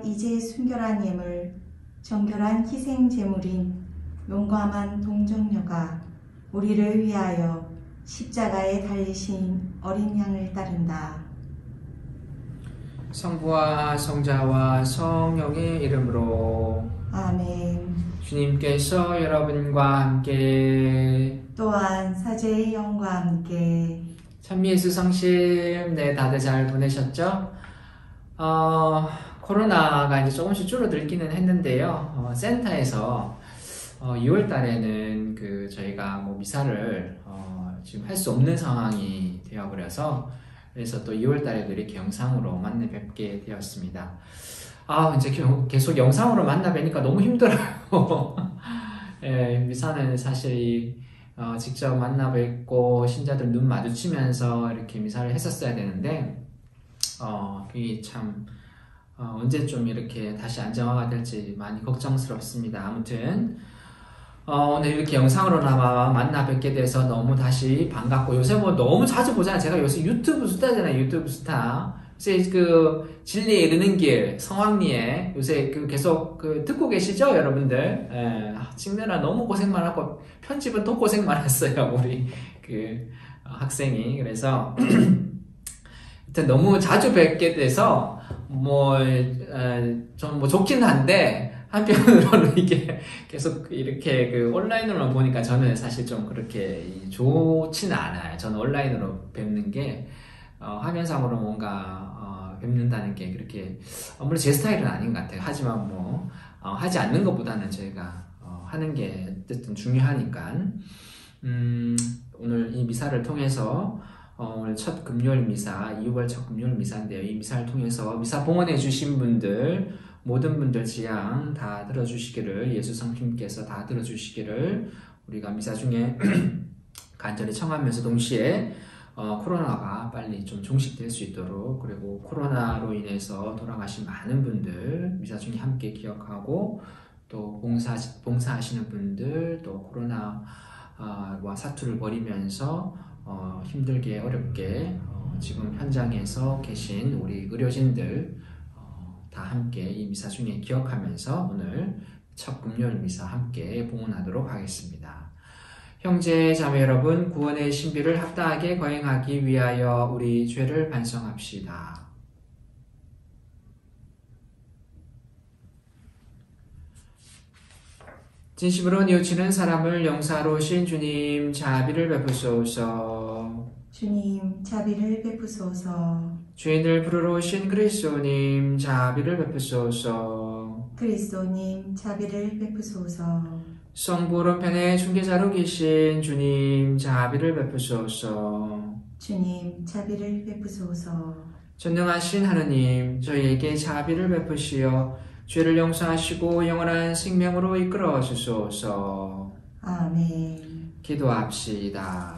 이제 순결한 예물, 정결한 희생 제물인 용감한 동정녀가 우리를 위하여 십자가에 달리신 어린 양을 따른다. 성부와 성자와 성령의 이름으로 아멘. 주님께서 여러분과 함께 또한 사제의 영과 함께 찬미예수 성심 다들 잘 보내셨죠? 코로나가 이제 조금씩 줄어들기는 했는데요. 센터에서 2월 달에는 저희가 미사를 지금 할 수 없는 상황이 되어버려서 그래서 또 2월 달에도 이렇게 영상으로 만나 뵙게 되었습니다. 이제 계속 영상으로 만나 뵈니까 너무 힘들어요. 예, 미사는 사실 직접 만나 뵙고 신자들 눈 마주치면서 이렇게 미사를 했었어야 되는데 그게 참 언제 좀 이렇게 다시 안정화가 될지 많이 걱정스럽습니다. 아무튼 오늘 이렇게 영상으로나마 만나 뵙게 돼서 너무 다시 반갑고, 요새 너무 자주 보잖아요. 제가 요새 유튜브 스타잖아요. 유튜브 스타. 요새 진리에 이르는 길 성황리에 요새 계속 듣고 계시죠, 여러분들? 찍느라 너무 고생 많았고 편집은 더 고생 많았어요, 우리 학생이. 그래서 일단 너무 자주 뵙게 돼서 좀 좋긴 한데, 한편으로는 이게 계속 이렇게 온라인으로만 보니까 저는 사실 좀 그렇게 좋지는 않아요. 저는 온라인으로 뵙는 게 화면상으로 뭔가 뵙는다는 게 그렇게 아무래도 제 스타일은 아닌 것 같아요. 하지만 하지 않는 것보다는 저희가 하는 게 어쨌든 중요하니까 오늘 이 미사를 통해서 오늘 첫 금요일 미사, 2월 첫 금요일 미사인데요. 이 미사를 통해서 미사 봉헌해 주신 분들, 모든 분들 지향 다 들어주시기를, 예수 성심께서 다 들어주시기를 우리가 미사 중에 간절히 청하면서 동시에 코로나가 빨리 좀 종식될 수 있도록, 그리고 코로나로 인해서 돌아가신 많은 분들 미사 중에 함께 기억하고, 또 봉사하시는 분들, 또 코로나와 사투를 벌이면서 힘들게 어렵게 지금 현장에서 계신 우리 의료진들 다 함께 이 미사 중에 기억하면서 오늘 첫 금요일 미사 함께 봉헌하도록 하겠습니다. 형제 자매 여러분, 구원의 신비를 합당하게 거행하기 위하여 우리 죄를 반성합시다. 진심으로 뉘우치는 사람을 용사로 오신 주님, 자비를 베푸소서. 주님, 자비를 베푸소서. 죄인을 부르러 오신 그리스도님, 자비를 베푸소서. 그리스도님, 자비를 베푸소서. 성부 오른편에 중개자로 계신 주님, 자비를 베푸소서. 주님, 자비를 베푸소서. 전능하신 하느님, 저희에게 자비를 베푸시어 죄를 용서하시고 영원한 생명으로 이끌어 주소서. 아멘. 기도합시다.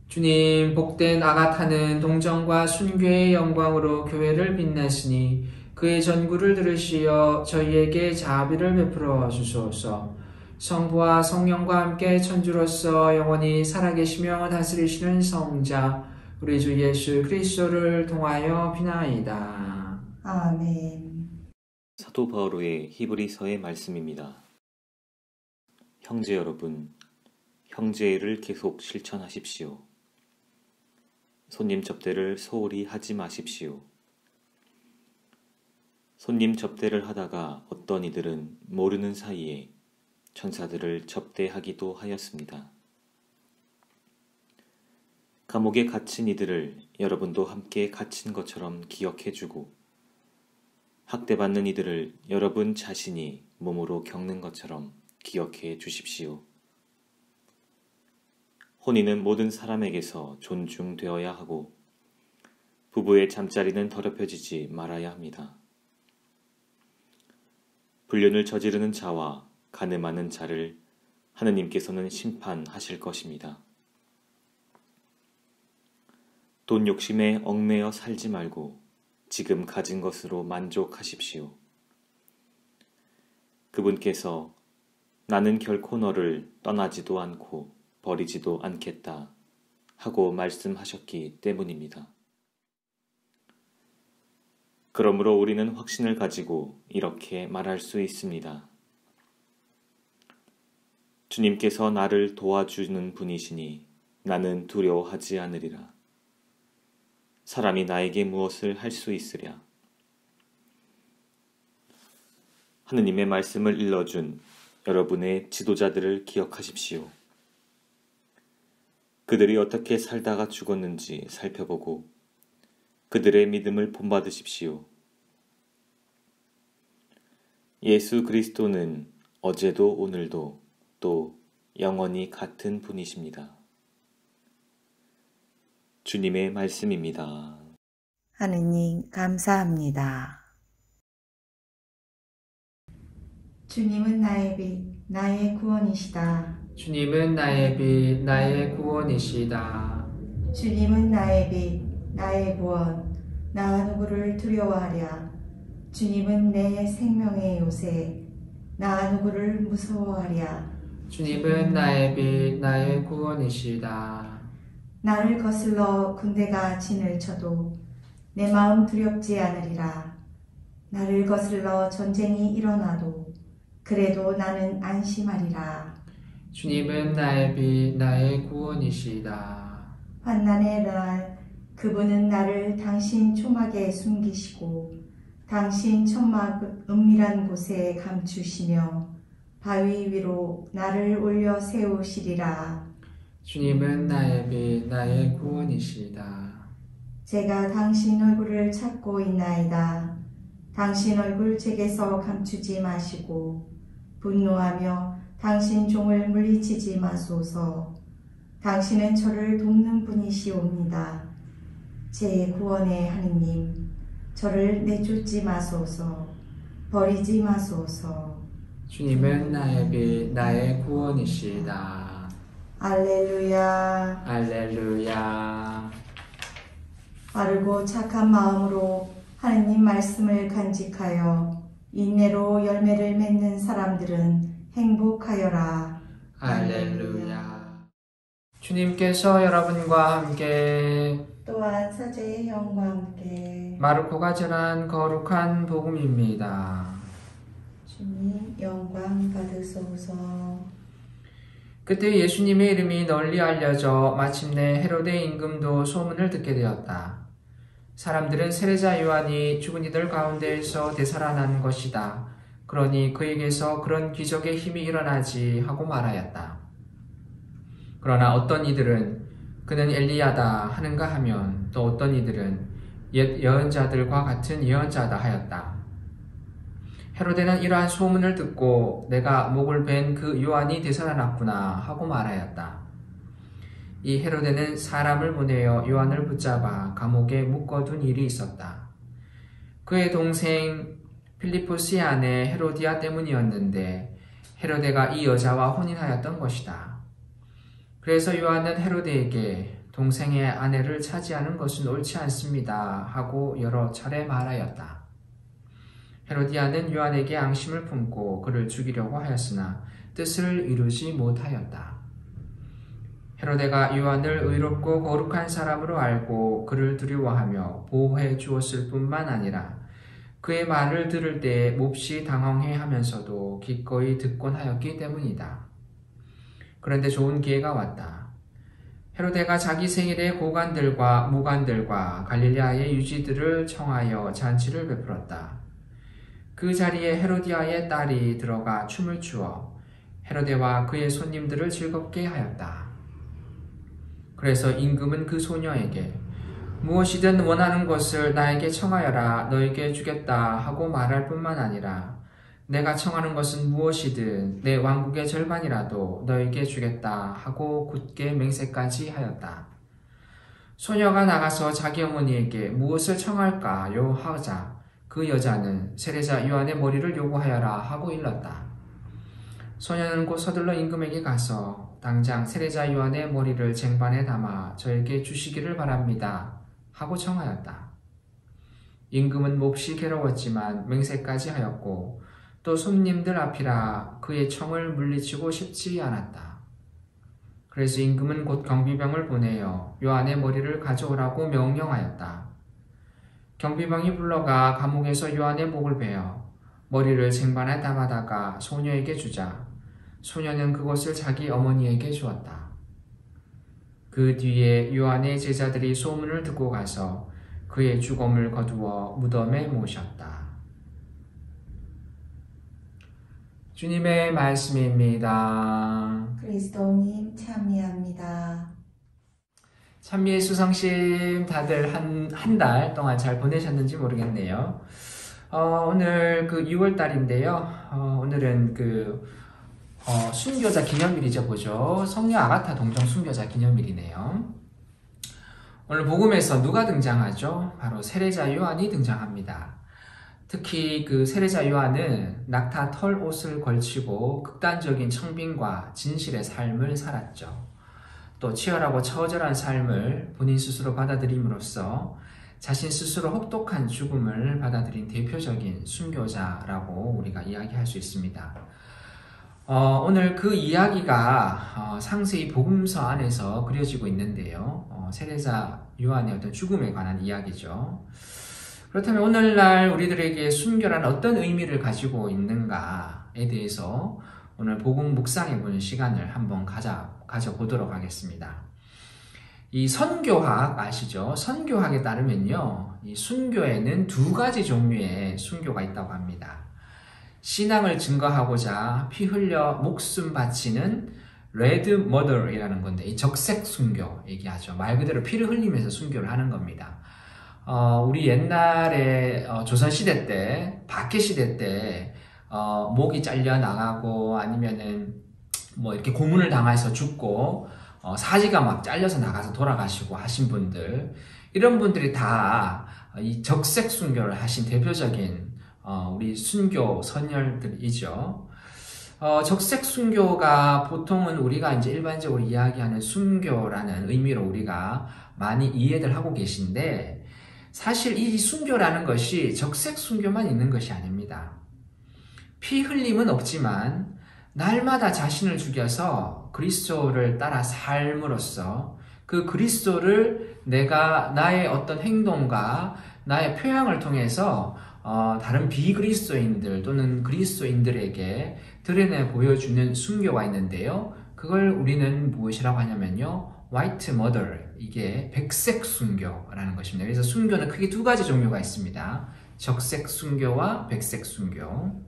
주님, 복된 아가타는 동정과 순교의 영광으로 교회를 빛내시니 그의 전구를 들으시어 저희에게 자비를 베풀어 주소서. 성부와 성령과 함께 천주로서 영원히 살아계시며 다스리시는 성자 우리 주 예수 그리스도를 통하여 비나이다. 아멘. 사도 바오로의 히브리서의 말씀입니다. 형제 여러분, 형제의를 계속 실천하십시오. 손님 접대를 소홀히 하지 마십시오. 손님 접대를 하다가 어떤 이들은 모르는 사이에 천사들을 접대하기도 하였습니다. 감옥에 갇힌 이들을 여러분도 함께 갇힌 것처럼 기억해주고, 학대받는 이들을 여러분 자신이 몸으로 겪는 것처럼 기억해 주십시오. 혼인은 모든 사람에게서 존중되어야 하고 부부의 잠자리는 더럽혀지지 말아야 합니다. 불륜을 저지르는 자와 간음하는 자를 하느님께서는 심판하실 것입니다. 돈 욕심에 얽매여 살지 말고 지금 가진 것으로 만족하십시오. 그분께서 나는 결코 너를 떠나지도 않고 버리지도 않겠다 하고 말씀하셨기 때문입니다. 그러므로 우리는 확신을 가지고 이렇게 말할 수 있습니다. 주님께서 나를 도와주는 분이시니 나는 두려워하지 않으리라. 사람이 나에게 무엇을 할 수 있으랴. 하느님의 말씀을 일러준 여러분의 지도자들을 기억하십시오. 그들이 어떻게 살다가 죽었는지 살펴보고 그들의 믿음을 본받으십시오. 예수 그리스도는 어제도 오늘도 또 영원히 같은 분이십니다. 주님의 말씀입니다. 하느님 감사합니다. 주님은 나의 빛, 나의 구원이시다. 주님은 나의 빛, 나의 구원이시다. 주님은 나의 빛, 나의 구원, 나 누구를 두려워하랴. 주님은 내 생명의 요새, 나 누구를 무서워하랴. 주님은 나의 빛, 나의 구원이시다. 나를 거슬러 군대가 진을 쳐도 내 마음 두렵지 않으리라. 나를 거슬러 전쟁이 일어나도 그래도 나는 안심하리라. 주님은 나의 빛, 나의 구원이시다. 환난의 날 그분은 나를 당신 초막에 숨기시고 당신 천막 은밀한 곳에 감추시며 바위 위로 나를 올려 세우시리라. 주님은 나의 빛, 나의 구원이시다. 제가 당신 얼굴을 찾고 있나이다. 당신 얼굴 제게서 감추지 마시고 분노하며 당신 종을 물리치지 마소서. 당신은 저를 돕는 분이시옵니다. 제 구원의 하느님, 저를 내쫓지 마소서. 버리지 마소서. 주님은 나의 빛, 나의 구원이시다. 알렐루야. 할렐루야. 바르고 착한 마음으로 하느님 말씀을 간직하여 인내로 열매를 맺는 사람들은 행복하여라. 할렐루야. 주님께서 여러분과 함께 또한 사제의 영과 함께 마르코가 전한 거룩한 복음입니다. 주님 영광 받으소서. 그때 예수님의 이름이 널리 알려져 마침내 헤로데 임금도 소문을 듣게 되었다. 사람들은 세례자 요한이 죽은 이들 가운데에서 되살아난 것이다. 그러니 그에게서 그런 기적의 힘이 일어나지 하고 말하였다. 그러나 어떤 이들은 그는 엘리야다 하는가 하면 또 어떤 이들은 옛 예언자들과 같은 예언자다 하였다. 헤로데는 이러한 소문을 듣고 내가 목을 벤 그 요한이 되살아났구나 하고 말하였다. 이 헤로데는 사람을 보내어 요한을 붙잡아 감옥에 묶어둔 일이 있었다. 그의 동생 필리포스의 아내 헤로디아 때문이었는데 헤로데가 이 여자와 혼인하였던 것이다. 그래서 요한은 헤로데에게 동생의 아내를 차지하는 것은 옳지 않습니다 하고 여러 차례 말하였다. 헤로디아는 요한에게 앙심을 품고 그를 죽이려고 하였으나 뜻을 이루지 못하였다. 헤로데가 요한을 의롭고 거룩한 사람으로 알고 그를 두려워하며 보호해 주었을 뿐만 아니라 그의 말을 들을 때에 몹시 당황해 하면서도 기꺼이 듣곤 하였기 때문이다. 그런데 좋은 기회가 왔다. 헤로데가 자기 생일에 고관들과 무관들과 갈릴레아의 유지들을 청하여 잔치를 베풀었다. 그 자리에 헤로디아의 딸이 들어가 춤을 추어 헤로데와 그의 손님들을 즐겁게 하였다. 그래서 임금은 그 소녀에게 무엇이든 원하는 것을 나에게 청하여라 너에게 주겠다 하고 말할 뿐만 아니라 내가 청하는 것은 무엇이든 내 왕국의 절반이라도 너에게 주겠다 하고 굳게 맹세까지 하였다. 소녀가 나가서 자기 어머니에게 무엇을 청할까요 하자 그 여자는 세례자 요한의 머리를 요구하여라 하고 일렀다. 소녀는 곧 서둘러 임금에게 가서 당장 세례자 요한의 머리를 쟁반에 담아 저에게 주시기를 바랍니다 하고 청하였다. 임금은 몹시 괴로웠지만 맹세까지 하였고 또 손님들 앞이라 그의 청을 물리치고 싶지 않았다. 그래서 임금은 곧 경비병을 보내어 요한의 머리를 가져오라고 명령하였다. 경비병이 불러가 감옥에서 요한의 목을 베어 머리를 쟁반에 담아다가 소녀에게 주자 소녀는 그것을 자기 어머니에게 주었다. 그 뒤에 요한의 제자들이 소문을 듣고 가서 그의 죽음을 거두어 무덤에 모셨다. 주님의 말씀입니다. 그리스도님 참미합니다. 찬미의 수성심 다들 한 달 동안 잘 보내셨는지 모르겠네요. 오늘 그 6월달인데요. 오늘은 순교자 기념일이죠, 보죠. 성녀 아가타 동정 순교자 기념일이네요. 오늘 복음에서 누가 등장하죠? 바로 세례자 요한이 등장합니다. 특히 그 세례자 요한은 낙타 털 옷을 걸치고 극단적인 청빙과 진실의 삶을 살았죠. 또 치열하고 처절한 삶을 본인 스스로 받아들임으로써 자신 스스로 혹독한 죽음을 받아들인 대표적인 순교자라고 우리가 이야기할 수 있습니다. 오늘 그 이야기가 상세히 복음서 안에서 그려지고 있는데요. 세례자 요한의 어떤 죽음에 관한 이야기죠. 그렇다면 오늘날 우리들에게 순교란 어떤 의미를 가지고 있는가에 대해서 오늘 복음 묵상해보는 시간을 한번 가져보도록 하겠습니다. 이 선교학 아시죠? 선교학에 따르면요, 이 순교에는 두 가지 종류의 순교가 있다고 합니다. 신앙을 증거하고자 피 흘려 목숨 바치는 레드 머더이라는 건데, 이 적색 순교 얘기하죠. 말 그대로 피를 흘리면서 순교를 하는 겁니다. 우리 옛날에 조선시대 때, 박해시대 때 목이 잘려 나가고 아니면은 뭐 이렇게 고문을 당해서 죽고 사지가 막 잘려서 나가서 돌아가시고 하신 분들, 이런 분들이 다 이 적색 순교를 하신 대표적인 우리 순교 선열들이죠. 적색 순교가 보통은 우리가 이제 일반적으로 이야기하는 순교라는 의미로 우리가 많이 이해를 하고 계신데, 사실 이 순교라는 것이 적색 순교만 있는 것이 아닙니다. 피 흘림은 없지만 날마다 자신을 죽여서 그리스도를 따라 삶으로써 그 그리스도를 내가 나의 어떤 행동과 나의 표현을 통해서 다른 비그리스도인들 또는 그리스도인들에게 드러내 보여주는 순교가 있는데요. 그걸 우리는 무엇이라고 하냐면요, 화이트 머더, 이게 백색 순교라는 것입니다. 그래서 순교는 크게 두 가지 종류가 있습니다. 적색 순교와 백색 순교.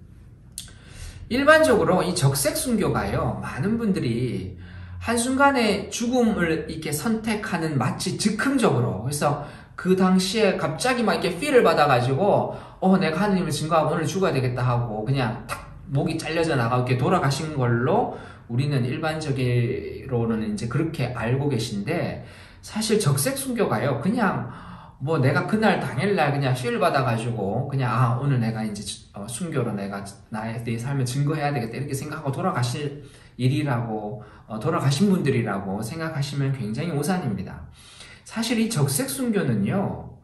일반적으로 이 적색 순교가요, 많은 분들이 한순간에 죽음을 이렇게 선택하는, 마치 즉흥적으로, 그래서 그 당시에 갑자기 막 이렇게 필을 받아가지고 내가 하느님을 증거하고 오늘 죽어야 되겠다 하고 그냥 탁 목이 잘려져 나가고 이렇게 돌아가신 걸로 우리는 일반적으로는 이제 그렇게 알고 계신데, 사실 적색 순교가요, 그냥 뭐 내가 그날 당일날 그냥 필 받아가지고 그냥 오늘 내가 이제 순교로 내가 내 삶을 증거해야 되겠다 이렇게 생각하고 돌아가실 일이라고 돌아가신 분들이라고 생각하시면 굉장히 오산입니다. 사실 이 적색 순교는요,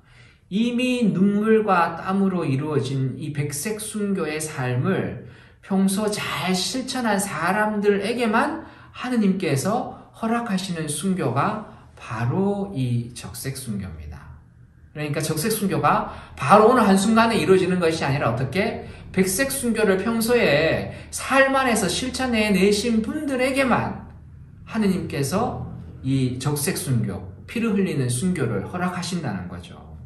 이미 눈물과 땀으로 이루어진 이 백색 순교의 삶을 평소 잘 실천한 사람들에게만 하느님께서 허락하시는 순교가 바로 이 적색 순교입니다. 그러니까 적색 순교가 바로 오늘 한순간에 이루어지는 것이 아니라 어떻게? 백색 순교를 평소에 삶 안에서 실천해내신 분들에게만 하느님께서 이 적색 순교, 피를 흘리는 순교를 허락하신다는 거죠.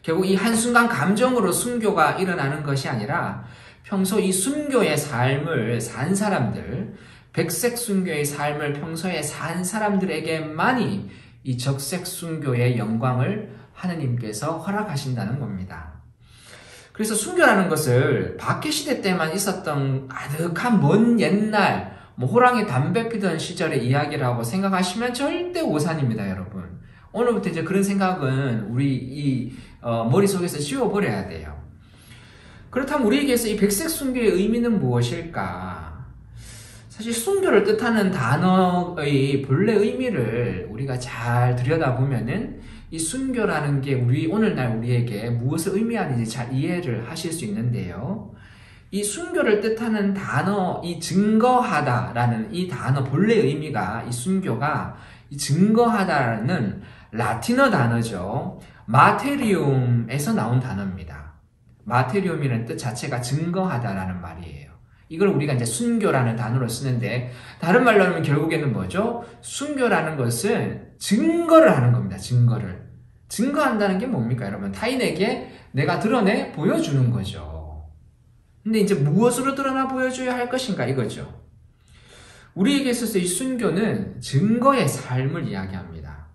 결국 이 한순간 감정으로 순교가 일어나는 것이 아니라 평소 이 순교의 삶을 산 사람들, 백색 순교의 삶을 평소에 산 사람들에게만이 이 적색 순교의 영광을 하느님께서 허락하신다는 겁니다. 그래서 순교라는 것을 박해시대 때만 있었던 아득한 먼 옛날, 호랑이 담배 피던 시절의 이야기라고 생각하시면 절대 오산입니다, 여러분. 오늘부터 이제 그런 생각은 우리 머릿속에서 지워버려야 돼요. 그렇다면 우리에게서 이 백색 순교의 의미는 무엇일까? 사실 순교를 뜻하는 단어의 본래 의미를 우리가 잘 들여다보면은 이 순교라는 게 오늘날 우리에게 무엇을 의미하는지 잘 이해를 하실 수 있는데요. 이 순교를 뜻하는 단어, 이 증거하다라는 이 단어 본래 의미가, 이 순교가 이 증거하다라는 라틴어 단어죠. 마테리움에서 나온 단어입니다. 마테리움이라는 뜻 자체가 증거하다라는 말이에요. 이걸 우리가 이제 순교라는 단어로 쓰는데, 다른 말로 하면 결국에는 뭐죠? 순교라는 것은 증거를 하는 겁니다. 증거를. 증거한다는 게 뭡니까, 여러분? 타인에게 내가 드러내 보여주는 거죠. 근데 이제 무엇으로 드러나 보여줘야 할 것인가, 이거죠. 우리에게 있어서 이 순교는 증거의 삶을 이야기합니다.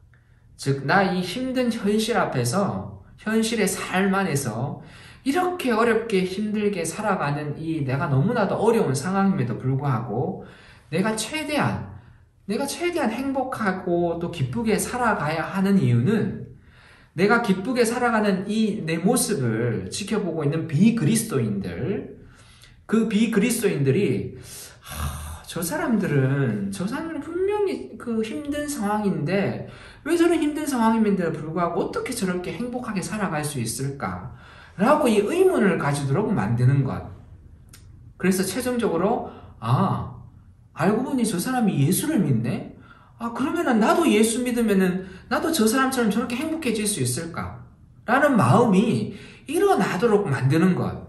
즉, 나 이 힘든 현실 앞에서, 현실의 삶 안에서 이렇게 어렵게 힘들게 살아가는 이 내가 너무나도 어려운 상황임에도 불구하고 내가 최대한 행복하고 또 기쁘게 살아가야 하는 이유는, 내가 기쁘게 살아가는 이 내 모습을 지켜보고 있는 비그리스도인들, 그 비그리스도인들이 저 사람들은 분명히 그 힘든 상황인데 왜 저런 힘든 상황임에도 불구하고 어떻게 저렇게 행복하게 살아갈 수 있을까? 라고 이 의문을 가지도록 만드는 것. 그래서 최종적으로 알고 보니 저 사람이 예수를 믿네? 그러면은 나도 예수 믿으면은 나도 저 사람처럼 저렇게 행복해질 수 있을까? 라는 마음이 일어나도록 만드는 것.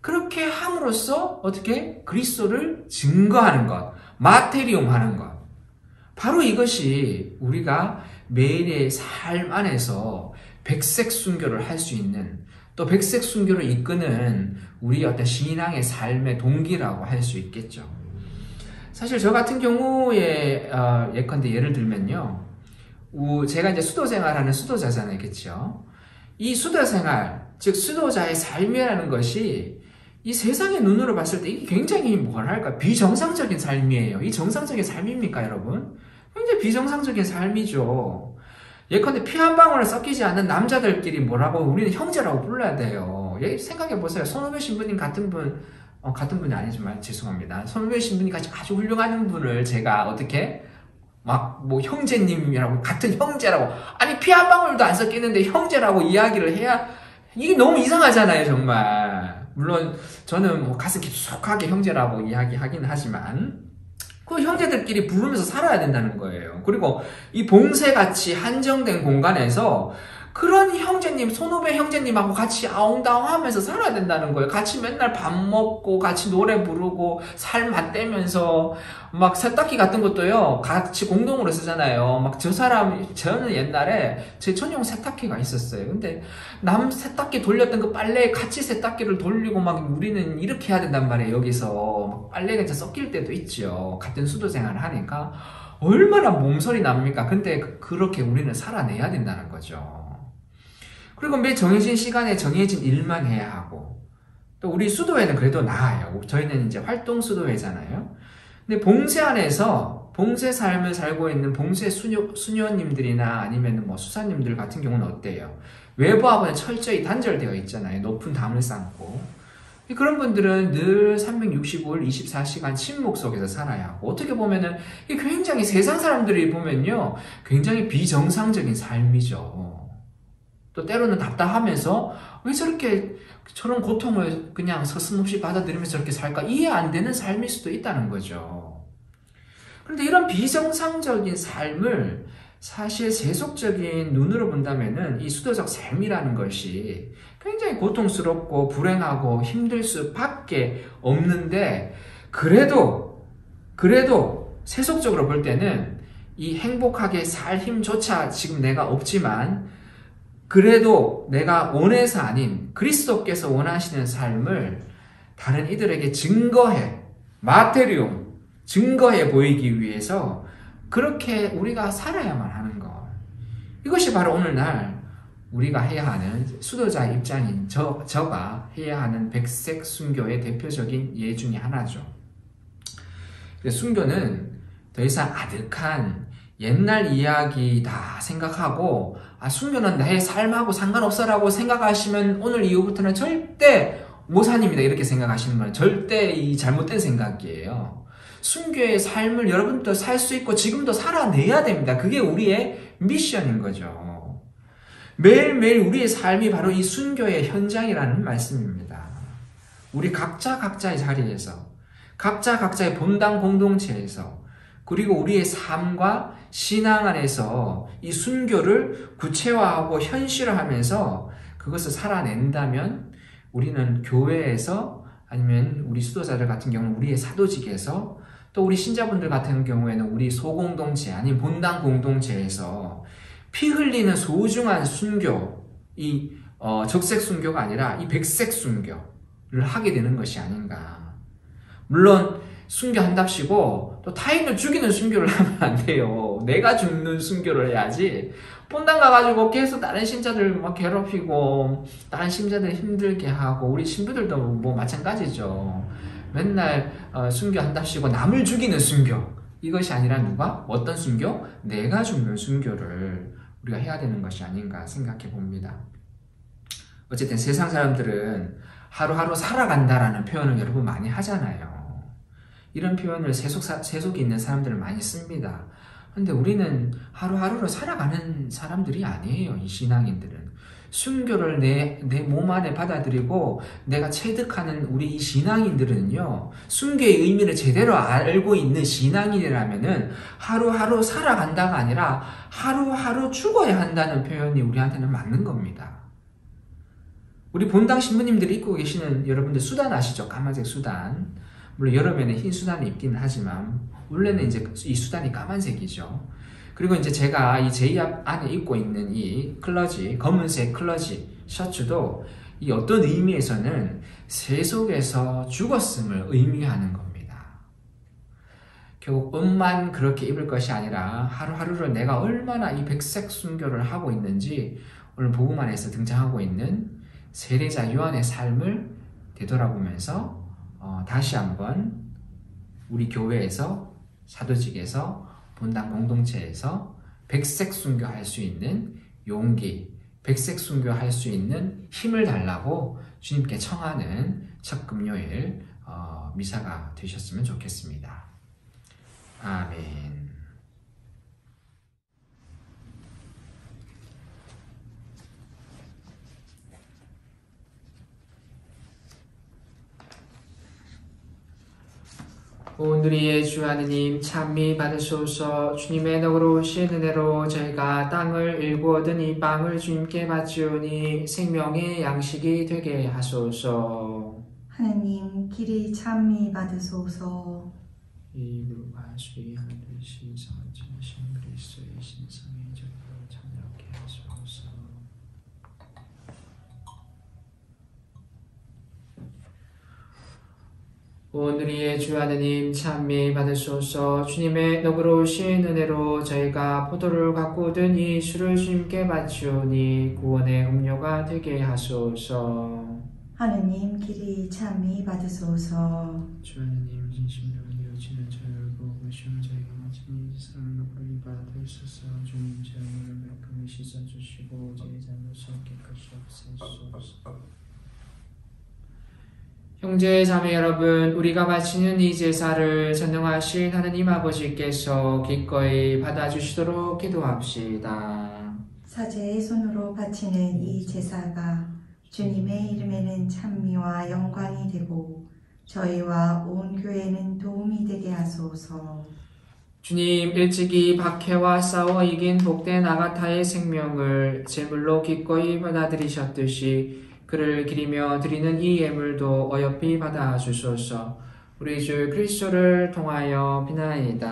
그렇게 함으로써 어떻게? 그리스도를 증거하는 것, 마테리움 하는 것. 바로 이것이 우리가 매일의 삶 안에서 백색 순교를 할 수 있는, 또 백색 순교를 이끄는 우리 어떤 신앙의 삶의 동기라고 할 수 있겠죠. 사실 저 같은 경우에 예컨대 예를 들면요, 제가 이제 수도 생활하는 수도자잖아요, 그렇죠? 이 수도 생활, 즉 수도자의 삶이라는 것이 이 세상의 눈으로 봤을 때 이게 굉장히 뭐랄까 비정상적인 삶이에요. 이 정상적인 삶입니까, 여러분? 굉장히 비정상적인 삶이죠. 예컨대 피 한 방울 섞이지 않는 남자들끼리 뭐라고 우리는 형제라고 불러야 돼요. 생각해보세요. 손후배 신부님 같은 분이 아니지만 죄송합니다. 손후배 신부님 같이 아주 훌륭한 분을 제가 어떻게 형제님이라고, 같은 형제라고, 아니 피 한 방울도 안 섞이는데 형제라고 이야기를 해야, 이게 너무 이상하잖아요, 정말. 물론 저는 가슴 깊숙하게 형제라고 이야기하긴 하지만 그 형제들끼리 부르면서 살아야 된다는 거예요. 그리고 이 봉쇄같이 한정된 공간에서 그런 형제님, 선후배 형제님하고 같이 아웅다웅 하면서 살아야 된다는 거예요. 같이 맨날 밥 먹고, 같이 노래 부르고, 살 맞대면서, 막 세탁기 같은 것도요, 같이 공동으로 쓰잖아요. 저는 옛날에 제 전용 세탁기가 있었어요. 근데 남 세탁기 돌렸던 그 빨래에 같이 세탁기를 돌리고 막 우리는 이렇게 해야 된단 말이에요. 여기서. 빨래가 이제 섞일 때도 있죠. 같은 수도 생활을 하니까. 얼마나 몸소리 납니까? 근데 그렇게 우리는 살아내야 된다는 거죠. 그리고 매 정해진 시간에 정해진 일만 해야 하고, 또 우리 수도회는 그래도 나아요. 저희는 이제 활동 수도회잖아요. 근데 봉쇄 안에서 봉쇄 삶을 살고 있는 봉쇄 수녀님들이나 아니면 뭐 수사님들 같은 경우는 어때요? 외부하고는 철저히 단절되어 있잖아요. 높은 담을 쌓고. 그런 분들은 늘 365일 24시간 침묵 속에서 살아야 하고, 어떻게 보면은 굉장히 세상 사람들이 보면요, 굉장히 비정상적인 삶이죠. 또 때로는 답답하면서 왜 저런 고통을 그냥 서슴없이 받아들이면서 저렇게 살까? 이해 안 되는 삶일 수도 있다는 거죠. 그런데 이런 비정상적인 삶을 사실 세속적인 눈으로 본다면은 이 수도적 삶이라는 것이 굉장히 고통스럽고 불행하고 힘들 수밖에 없는데, 그래도 세속적으로 볼 때는 이 행복하게 살 힘조차 지금 내가 없지만, 그래도 내가 원해서 아닌 그리스도께서 원하시는 삶을 다른 이들에게 마테리움, 증거해 보이기 위해서 그렇게 우리가 살아야만 하는 것. 이것이 바로 오늘날 우리가 해야 하는, 수도자 입장인 저가 해야 하는 백색 순교의 대표적인 예 중에 하나죠. 순교는 더 이상 아득한 옛날 이야기다 생각하고, 순교는 나의 삶하고 상관없어라고 생각하시면 오늘 이후부터는 절대 모사님이다 이렇게 생각하시는 건 절대 이 잘못된 생각이에요. 순교의 삶을 여러분도 살 수 있고 지금도 살아내야 됩니다. 그게 우리의 미션인 거죠. 매일매일 우리의 삶이 바로 이 순교의 현장이라는 말씀입니다. 우리 각자의 자리에서, 각자의 본당 공동체에서 그리고 우리의 삶과 신앙 안에서 이 순교를 구체화하고 현실화하면서 그것을 살아낸다면 우리는 교회에서 아니면 우리 수도자들 같은 경우는 우리의 사도직에서 또 우리 신자분들 같은 경우에는 우리 소공동체 아니면 본당 공동체에서 피 흘리는 소중한 순교, 이 적색 순교가 아니라 이 백색 순교를 하게 되는 것이 아닌가. 물론 순교한답시고 또 타인을 죽이는 순교를 하면 안 돼요. 내가 죽는 순교를 해야지. 본당 가가지고 계속 다른 신자들 막 괴롭히고 다른 신자들 힘들게 하고 우리 신부들도 뭐 마찬가지죠. 맨날 순교한답시고 남을 죽이는 순교. 이것이 아니라 누가? 어떤 순교? 내가 죽는 순교를 우리가 해야 되는 것이 아닌가 생각해 봅니다. 어쨌든 세상 사람들은 하루하루 살아간다라는 표현을 여러분 많이 하잖아요. 이런 표현을 세속에 있는 사람들은 많이 씁니다. 근데 우리는 하루하루를 살아가는 사람들이 아니에요. 이 신앙인들은. 순교를 내 몸 안에 받아들이고 내가 체득하는 우리 이 신앙인들은요. 순교의 의미를 제대로 알고 있는 신앙인이라면은 하루하루 살아간다가 아니라 하루하루 죽어야 한다는 표현이 우리한테는 맞는 겁니다. 우리 본당 신부님들이 입고 계시는 여러분들 수단 아시죠? 까만색 수단. 물론 여름에는 흰 수단이 입기는 하지만 원래는 이제 이 수단이 까만색이죠. 그리고 이제 제가 이 제 안에 입고 있는 이 클러지, 검은색 클러지 셔츠도 이 어떤 의미에서는 세속에서 죽었음을 의미하는 겁니다. 결국 옷만 그렇게 입을 것이 아니라 하루하루를 내가 얼마나 이 백색 순교를 하고 있는지 오늘 복음 안에서 등장하고 있는 세례자 요한의 삶을 되돌아보면서 다시 한번 우리 교회에서 사도직에서 본당 공동체에서 백색 순교할 수 있는 용기, 백색 순교할 수 있는 힘을 달라고 주님께 청하는 첫 금요일 미사가 되셨으면 좋겠습니다. 아멘. 오늘의 주 하느님 찬미 받으소서. 주님의 너그러우신 은혜로 저희가 땅을 일구 얻은 이 빵을 주님께 바치오니 생명의 양식이 되게 하소서. 하느님 길이 찬미 받으소서. 이 무릎과 수리 하늘 되신 성하신 그리스도의 신성의 저희로 참여하게 하소서. 오늘의 주 하느님 찬미 받으소서. 주님의 너그러우신 은혜로 저희가 포도를 갖고 얻은 이 술을 주님께 바치오니 구원의 음료가 되게 하소서. 하느님 길이 찬미 받으소서. 주 하느님 진심으로 이어지는 저희를 보시면 저희가 마친 이 사랑을 불리 받을 수 있어 주님 제물을 매끈히 씻어주시고 제 잘못을 깨끗이 없애소서. 형제 자매 여러분, 우리가 바치는 이 제사를 전능하신 하느님 아버지께서 기꺼이 받아주시도록 기도합시다. 사제의 손으로 바치는 이 제사가 주님의 이름에는 찬미와 영광이 되고 저희와 온 교회는 도움이 되게 하소서. 주님, 일찍이 박해와 싸워 이긴 복된 아가타의 생명을 제물로 기꺼이 받아들이셨듯이 그를 기리며 드리는 이 예물도 어여삐 받아주소서. 우리 주 그리스도를 통하여 비나이다.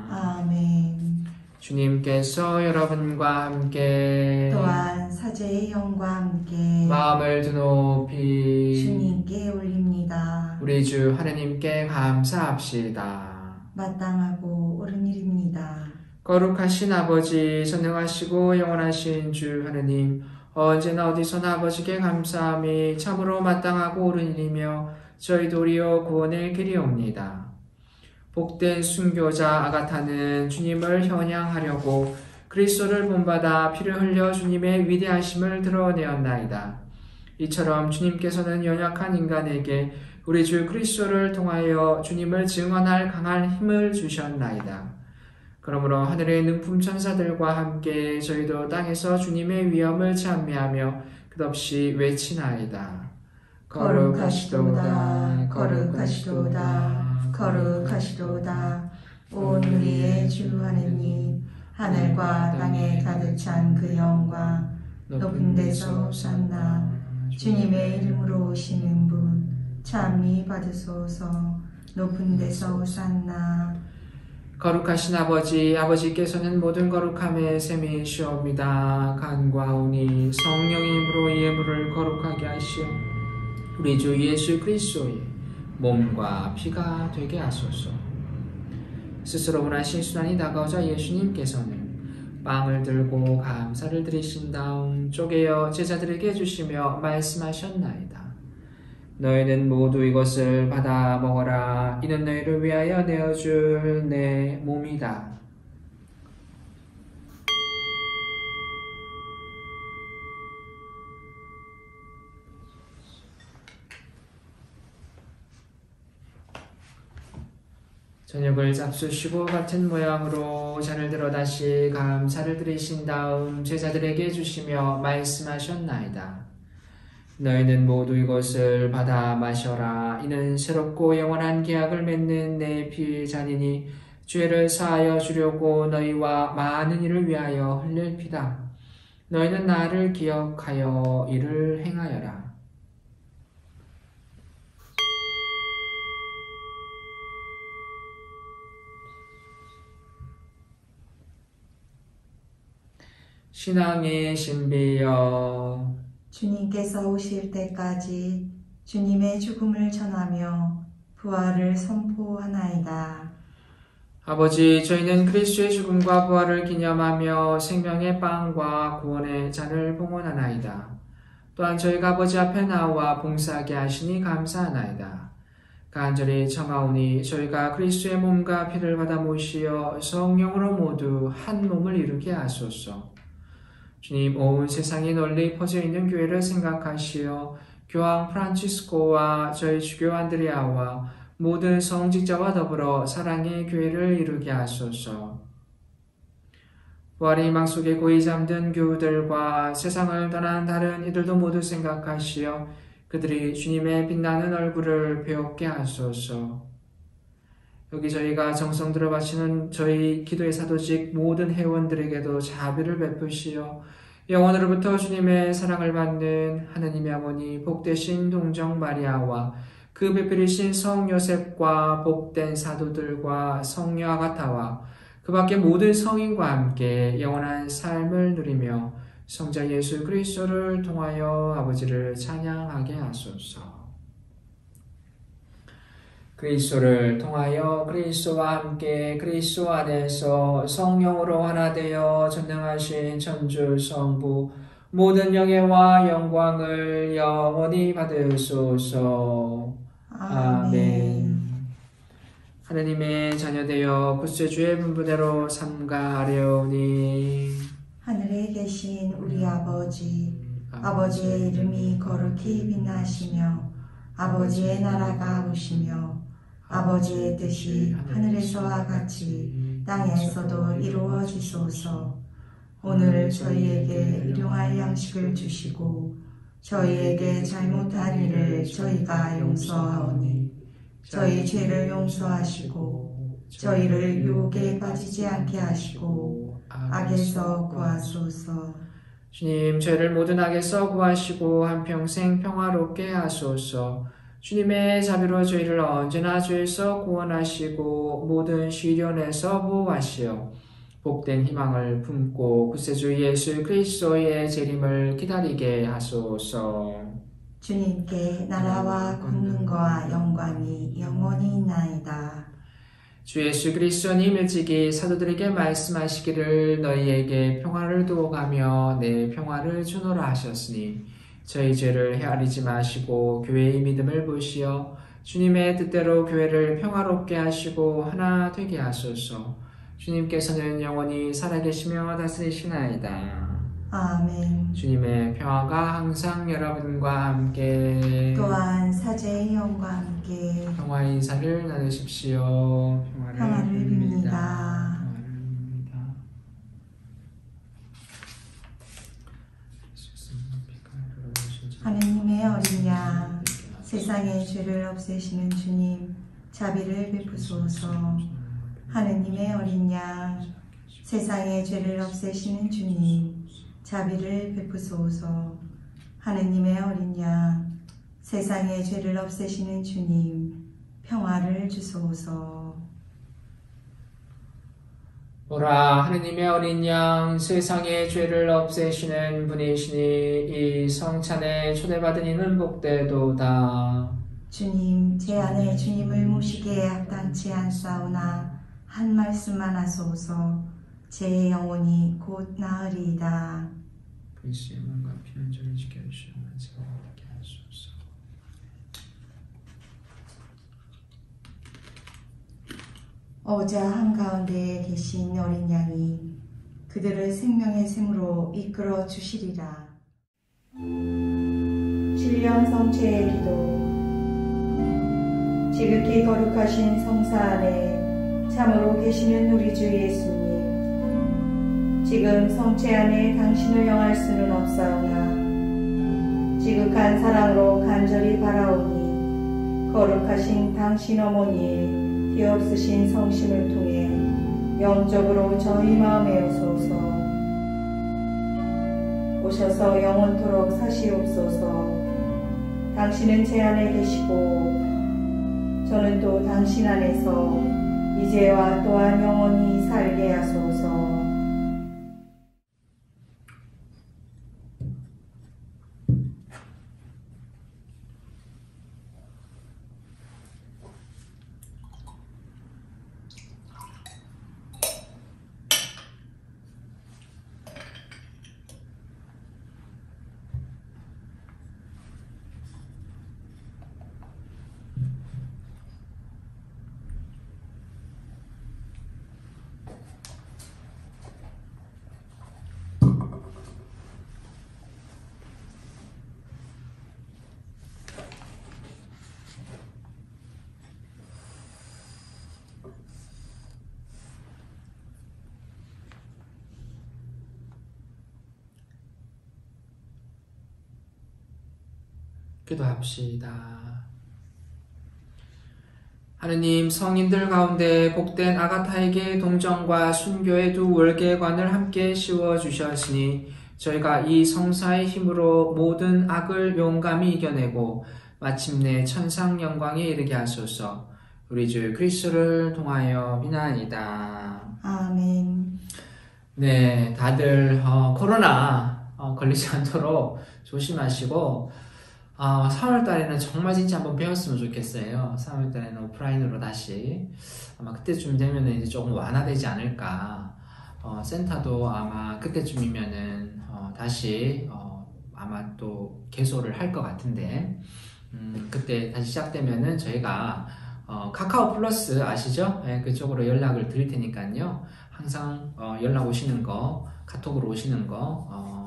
아멘. 주님께서 여러분과 함께 또한 사제의 영과 함께 마음을 드높이 주님께 올립니다. 우리 주 하느님께 감사합시다. 마땅하고 옳은 일입니다. 거룩하신 아버지, 전능하시고 영원하신 주 하느님, 언제나 어디서나 아버지께 감사함이 참으로 마땅하고 옳은 일이며 저희 도리어 구원의 길이옵니다. 복된 순교자 아가타는 주님을 현양하려고 그리스도를 본받아 피를 흘려 주님의 위대하심을 드러내었나이다. 이처럼 주님께서는 연약한 인간에게 우리 주 그리스도를 통하여 주님을 증언할 강한 힘을 주셨나이다. 그러므로 하늘의 능품 천사들과 함께 저희도 땅에서 주님의 위엄을 찬미하며 끝없이 외치나이다. 거룩하시도다, 거룩하시도다, 거룩하시도다. 온 우리 주 하느님 하늘과 땅에 가득 찬 그 영광 높은 데서 호산나 주님의 이름으로 오시는 분 참미 받으소서 높은 데서 호산나 거룩하신 아버지께서는 모든 거룩함의 셈이시옵니다. 간과 온이 성령의 힘으로 이 예물을 거룩하게 하시어 우리 주 예수 그리스도의 몸과 피가 되게 하소서. 스스로 원하신 순환이 다가오자 예수님께서는 빵을 들고 감사를 드리신 다음 쪼개어 제자들에게 주시며 말씀하셨나이다. 너희는 모두 이것을 받아 먹어라. 이는 너희를 위하여 내어줄 내 몸이다. 저녁을 잡수시고 같은 모양으로 잔을 들어 다시 감사를 드리신 다음 제자들에게 주시며 말씀하셨나이다. 너희는 모두 이것을 받아 마셔라. 이는 새롭고 영원한 계약을 맺는 내 피의 잔이니 죄를 사하여 주려고 너희와 많은 이를 위하여 흘릴 피다. 너희는 나를 기억하여 이를 행하여라. 신앙의 신비여 주님께서 오실 때까지 주님의 죽음을 전하며 부활을 선포하나이다. 아버지, 저희는 그리스도의 죽음과 부활을 기념하며 생명의 빵과 구원의 잔을 봉헌하나이다. 또한 저희가 아버지 앞에 나와 봉사하게 하시니 감사하나이다. 간절히 청하오니 저희가 그리스도의 몸과 피를 받아 모시어 성령으로 모두 한 몸을 이루게 하소서. 주님, 온 세상에 널리 퍼져 있는 교회를 생각하시어 교황 프란치스코와 저희 주교 안드레아와 모든 성직자와 더불어 사랑의 교회를 이루게 하소서. 부활의 희망 속에 고이 잠든 교우들과 세상을 떠난 다른 이들도 모두 생각하시어 그들이 주님의 빛나는 얼굴을 배웠게 하소서. 여기 저희가 정성 들어 바치는 저희 기도의 사도직 모든 회원들에게도 자비를 베푸시어 영원으로부터 주님의 사랑을 받는 하느님의 어머니 복되신 동정 마리아와 그 배필이신 성 요셉과 복된 사도들과 성녀 아가타와 그 밖의 모든 성인과 함께 영원한 삶을 누리며 성자 예수 그리스도를 통하여 아버지를 찬양하게 하소서. 그리스도를 통하여 그리스도와 함께 그리스도 안에서 성령으로 하나 되어 전능하신 천주 성부 모든 영예와 영광을 영원히 받으소서. 아멘. 하느님의 자녀되어 구세주의 분부대로 삼가하려니 하늘에 계신 우리 아버지의 이름이 거룩히 빛나시며 아버지의 나라가 오시며 아버지의 뜻이 하늘에서와 같이 땅에서도 이루어지소서. 오늘 저희에게 일용할 양식을 주시고 저희에게 잘못한 일을 저희가 용서하오니 저희 죄를 용서하시고 저희를 유혹에 빠지지 않게 하시고 악에서 구하소서. 주님, 죄를 모든 악에서 구하시고 한평생 평화롭게 하소서. 주님의 자비로 저희를 언제나 죄에서 구원하시고 모든 시련에서 보호하시어 복된 희망을 품고 구세주 예수 그리스도의 재림을 기다리게 하소서. 주님께 나라와 권능과 영광이 영원히 있나이다. 주 예수 그리스도님 일찍이 사도들에게 말씀하시기를 너희에게 평화를 두어 가며 내 평화를 주노라 하셨으니 저희 죄를 헤아리지 마시고 교회의 믿음을 보시어 주님의 뜻대로 교회를 평화롭게 하시고 하나 되게 하소서. 주님께서는 영원히 살아계시며 다스리시나이다. 아멘. 주님의 평화가 항상 여러분과 함께 또한 사제의 영과 함께 평화의 인사를 나누십시오. 평화를 빕니다. 하느님의 어린 양, 세상의 죄를 없애시는 주님, 자비를 베푸소서. 하느님의 어린 양, 세상의 죄를 없애시는 주님, 자비를 베푸소서. 하느님의 어린 양, 세상의 죄를 없애시는 주님, 평화를 주소서. 보라, 하느님의 어린 양, 세상의 죄를 없애시는 분이시니 이 성찬에 초대받은 이는 복되도다. 주님, 제 안에 주님을 모시기에 합당치 않사오나 한 말씀만 하소서. 제 영혼이 곧 나으리이다. 그리스도의 몸과 피는 저를 지켜주시오. 만세가 되게 하소서. 어자 한가운데에 계신 어린 양이 그들을 생명의 샘으로 이끌어 주시리라. 신령 성체의 기도. 지극히 거룩하신 성사 안에 참으로 계시는 우리 주 예수님, 지금 성체 안에 당신을 영할 수는 없사오나 지극한 사랑으로 간절히 바라오니 거룩하신 당신 어머니의 뒤없으신 성심을 통해 영적으로 저희 마음에 오셔서 영원토록 사시옵소서. 당신은 제 안에 계시고 저는 또 당신 안에서 이제와 또한 영원히 살게 하소서. 기도합시다. 하느님, 성인들 가운데 복된 아가타에게 동정과 순교의 두 월계관을 함께 씌워주셨으니 저희가 이 성사의 힘으로 모든 악을 용감히 이겨내고 마침내 천상 영광에 이르게 하소서. 우리 주 그리스도를 통하여 비나이다. 아멘. 네, 다들 코로나 걸리지 않도록 조심하시고 3월달에는 정말 진짜 한번 배웠으면 좋겠어요. 3월달에는 오프라인으로 다시 아마 그때쯤 되면은 이제 조금 완화되지 않을까. 센터도 아마 그때쯤이면은 다시 아마 또 개소를 할 것 같은데 그때 다시 시작되면은 저희가 카카오 플러스 아시죠? 네, 그쪽으로 연락을 드릴 테니까요. 항상 연락 오시는 거, 카톡으로 오시는 거,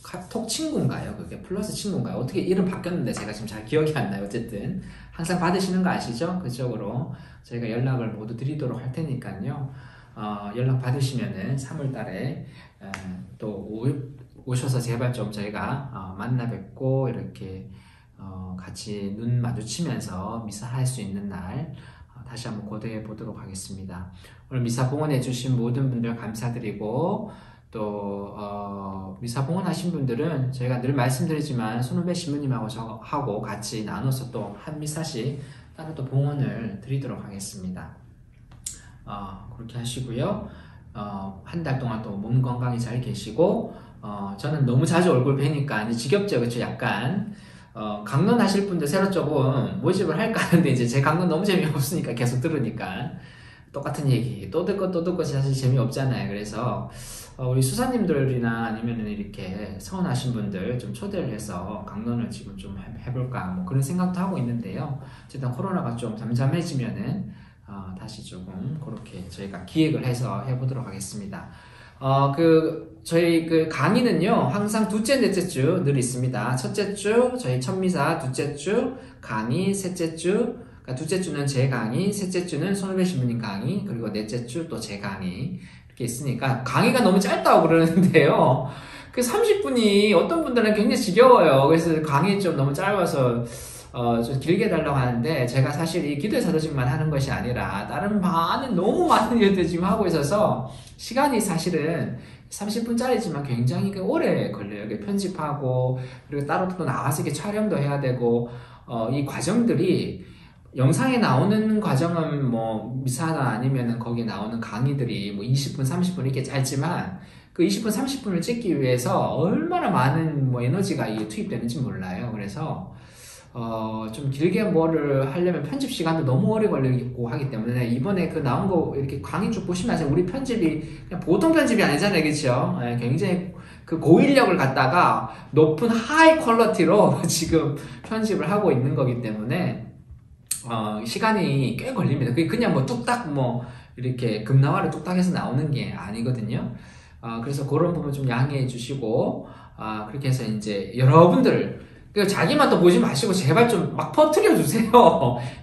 카톡 친구인가요? 그게 플러스 친구인가요? 어떻게 이름 바뀌었는데 제가 지금 잘 기억이 안 나요. 어쨌든 항상 받으시는 거 아시죠? 그쪽으로 저희가 연락을 모두 드리도록 할 테니까요. 연락 받으시면은 3월달에 또 오셔서 제발 좀 저희가 만나 뵙고 이렇게 같이 눈 마주치면서 미사 할 수 있는 날 다시 한번 고대해 보도록 하겠습니다. 오늘 미사 봉헌해 주신 모든 분들 감사드리고 또 미사 봉헌하신 분들은 저희가 늘 말씀드리지만 손후배 신부님하고 저하고 같이 나눠서 또 한 미사씩 따로 또 봉헌을 드리도록 하겠습니다. 그렇게 하시고요. 한 달 동안 또 몸 건강히 잘 계시고 저는 너무 자주 얼굴 뵈니까 이제 지겹죠, 그렇죠? 약간 강론 하실 분들 새로 조금 모집을 할까 하는데 이제 제 강론 너무 재미없으니까 계속 들으니까 똑같은 얘기 또 듣고 사실 재미없잖아요. 그래서 우리 수사님들이나 아니면 이렇게 서운하신 분들 좀 초대를 해서 강론을 지금 좀 해볼까 뭐 그런 생각도 하고 있는데요. 어쨌든 코로나가 좀 잠잠해지면은 다시 조금 그렇게 저희가 기획을 해서 해보도록 하겠습니다. 저희 강의는요, 항상 둘째, 넷째 주 늘 있습니다. 첫째 주, 저희 첫미사, 둘째 주, 강의, 셋째 주, 그러니까 둘째 주는 제 강의, 셋째 주는 손후배 신부님 강의, 그리고 넷째 주 또 제 강의, 이렇게 있으니까, 강의가 너무 짧다고 그러는데요. 그 30분이 어떤 분들은 굉장히 지겨워요. 그래서 강의 좀 너무 짧아서, 좀 길게 해달라고 하는데, 제가 사실 이 기도의 사도직만 하는 것이 아니라, 다른 너무 많은 일들 지금 하고 있어서, 시간이 사실은 30분짜리지만 굉장히 오래 걸려요. 편집하고, 그리고 따로 또 나와서 이렇게 촬영도 해야 되고, 이 과정들이, 영상에 나오는 과정은 뭐, 미사나 아니면은 거기 나오는 강의들이 뭐 20분, 30분 이렇게 짧지만, 그 20분, 30분을 찍기 위해서 얼마나 많은 뭐 에너지가 이게 투입되는지 몰라요. 그래서, 좀 길게 뭐를 하려면 편집 시간도 너무 오래 걸리고 하기 때문에 이번에 그 나온 거 이렇게 강의 쭉 보시면서 우리 편집이 그냥 보통 편집이 아니잖아요. 그쵸? 예, 굉장히 그 고인력을 갖다가 높은 하이 퀄러티로 지금 편집을 하고 있는 거기 때문에 시간이 꽤 걸립니다. 그게 그냥 뭐 뚝딱 뭐 이렇게 급나와를 뚝딱 해서 나오는 게 아니거든요. 그래서 그런 부분 좀 양해해 주시고, 그렇게 해서 이제 여러분들, 자기만 또 보지 마시고 제발 좀 막 퍼뜨려 주세요.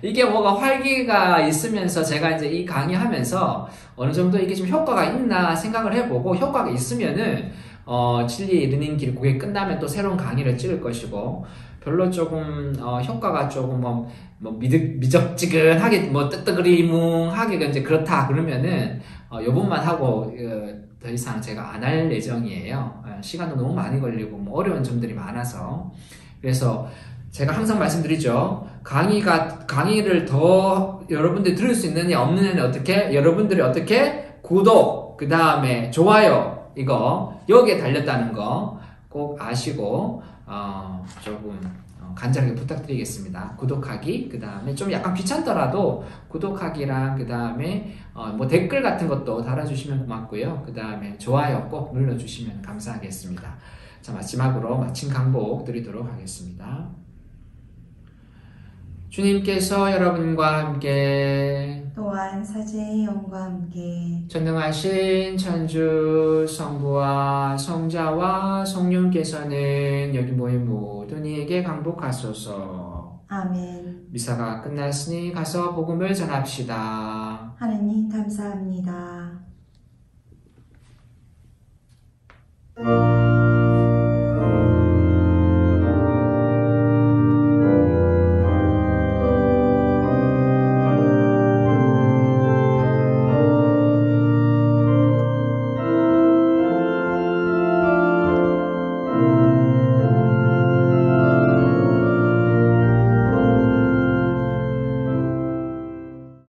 이게 뭐가 활기가 있으면서 제가 이제 이 강의하면서 어느 정도 이게 좀 효과가 있나 생각을 해보고, 효과가 있으면은, 진리의 이르는 길 그게 끝나면 또 새로운 강의를 찍을 것이고, 별로 조금, 효과가 조금 미적지근하게, 뜨뜨그리뭉하게 이제 그렇다 그러면은, 요번만 하고, 더 이상 제가 안 할 예정이에요. 시간도 너무 많이 걸리고, 어려운 점들이 많아서. 그래서 제가 항상 말씀드리죠. 강의를 더 여러분들이 들을 수 있느냐 없느냐는 어떻게? 여러분들이 어떻게? 구독, 그 다음에 좋아요, 여기에 달렸다는 거 꼭 아시고, 조금 간절하게 부탁드리겠습니다. 구독하기, 그 다음에 좀 약간 귀찮더라도 구독하기랑 그 다음에 댓글 같은 것도 달아주시면 고맙고요. 그 다음에 좋아요 꼭 눌러주시면 감사하겠습니다. 자, 마지막으로 마침 강복 드리도록 하겠습니다. 주님께서 여러분과 함께 또한 사제의 영과 함께 전능하신 천주 성부와 성자와 성령께서는 여기 모인 모든 이에게 강복하소서. 아멘. 미사가 끝났으니 가서 복음을 전합시다. 하느님 감사합니다.